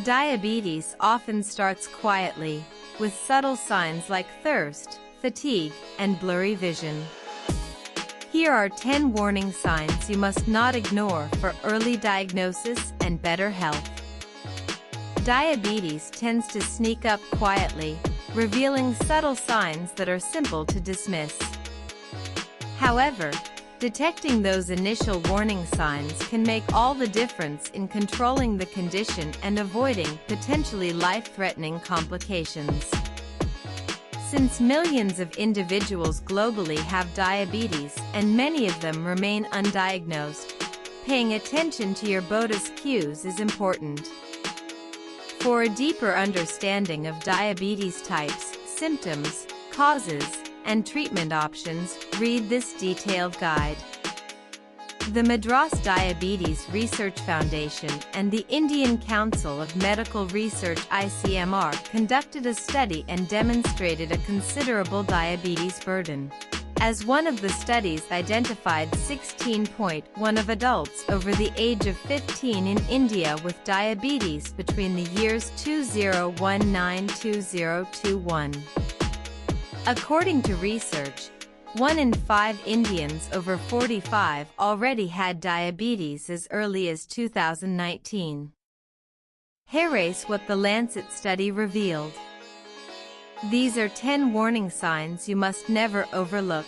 Diabetes often starts quietly, with subtle signs like thirst, fatigue, and blurry vision. Here are 10 warning signs you must not ignore for early diagnosis and better health. Diabetes tends to sneak up quietly, revealing subtle signs that are simple to dismiss. However, detecting those initial warning signs can make all the difference in controlling the condition and avoiding potentially life-threatening complications. Since millions of individuals globally have diabetes and many of them remain undiagnosed, paying attention to your body's cues is important. For a deeper understanding of diabetes types, symptoms, causes, and treatment options, read this detailed guide. The Madras Diabetes Research Foundation and the Indian Council of Medical Research (ICMR) conducted a study and demonstrated a considerable diabetes burden, as one of the studies identified 16.1% of adults over the age of 15 in India with diabetes between the years 2019-2021. According to research, 1 in 5 Indians over 45 already had diabetes as early as 2019. Here's what the Lancet study revealed. These are 10 warning signs you must never overlook.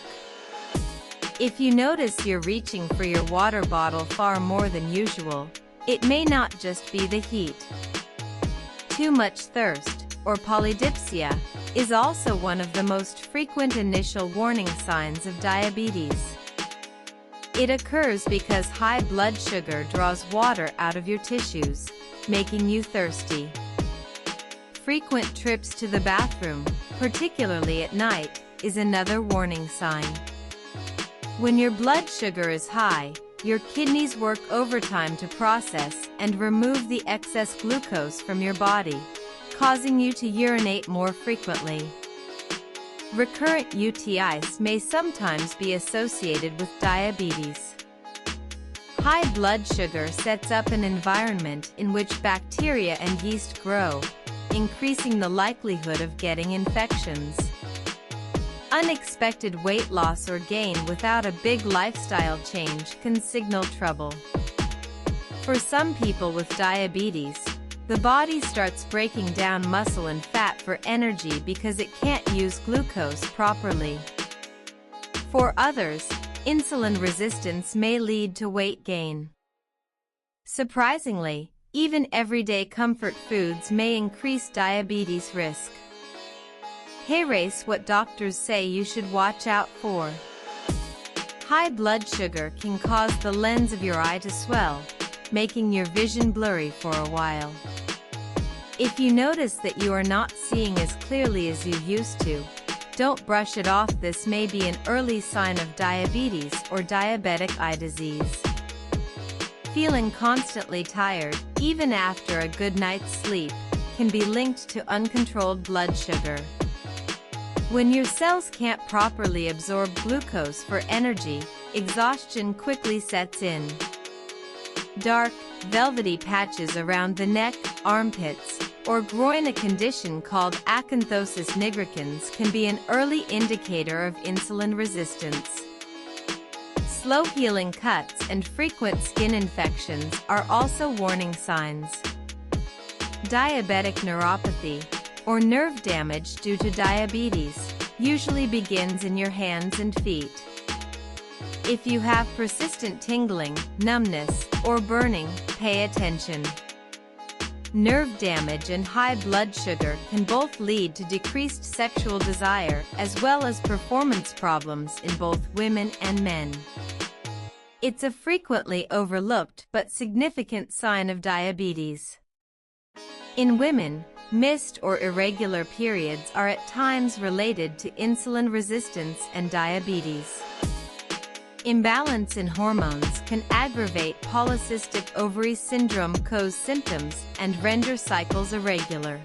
If you notice you're reaching for your water bottle far more than usual, it may not just be the heat. Too much thirst, or polydipsia, is also one of the most frequent initial warning signs of diabetes. It occurs because high blood sugar draws water out of your tissues, making you thirsty. Frequent trips to the bathroom, particularly at night, is another warning sign. When your blood sugar is high, your kidneys work overtime to process and remove the excess glucose from your body, causing you to urinate more frequently. Recurrent UTIs may sometimes be associated with diabetes. High blood sugar sets up an environment in which bacteria and yeast grow, increasing the likelihood of getting infections. Unexpected weight loss or gain without a big lifestyle change can signal trouble. For some people with diabetes, the body starts breaking down muscle and fat for energy because it can't use glucose properly. For others, insulin resistance may lead to weight gain. Surprisingly, even everyday comfort foods may increase diabetes risk. Here's what doctors say you should watch out for. High blood sugar can cause the lens of your eye to swell, making your vision blurry for a while. If you notice that you are not seeing as clearly as you used to, don't brush it off. This may be an early sign of diabetes or diabetic eye disease. Feeling constantly tired, even after a good night's sleep, can be linked to uncontrolled blood sugar. When your cells can't properly absorb glucose for energy, exhaustion quickly sets in. Dark, velvety patches around the neck, armpits, or groin, a condition called acanthosis nigricans, can be an early indicator of insulin resistance. Slow-healing cuts and frequent skin infections are also warning signs. Diabetic neuropathy, or nerve damage due to diabetes, usually begins in your hands and feet. If you have persistent tingling, numbness, or burning, pay attention. Nerve damage and high blood sugar can both lead to decreased sexual desire as well as performance problems in both women and men. It's a frequently overlooked but significant sign of diabetes. In women, missed or irregular periods are at times related to insulin resistance and diabetes. Imbalance in hormones can aggravate polycystic ovary syndrome, cause symptoms, and render cycles irregular.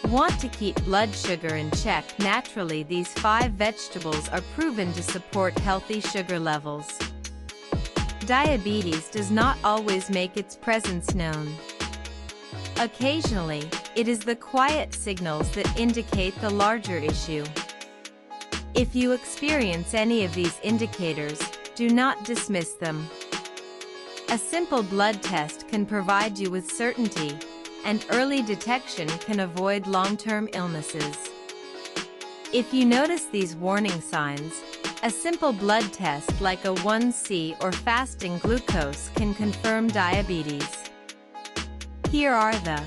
Want to keep blood sugar in check naturally? These 5 vegetables are proven to support healthy sugar levels. Diabetes does not always make its presence known. Occasionally, it is the quiet signals that indicate the larger issue. If you experience any of these indicators, do not dismiss them. A simple blood test can provide you with certainty, and early detection can avoid long-term illnesses. If you notice these warning signs, a simple blood test like a 1C or fasting glucose can confirm diabetes. Here are the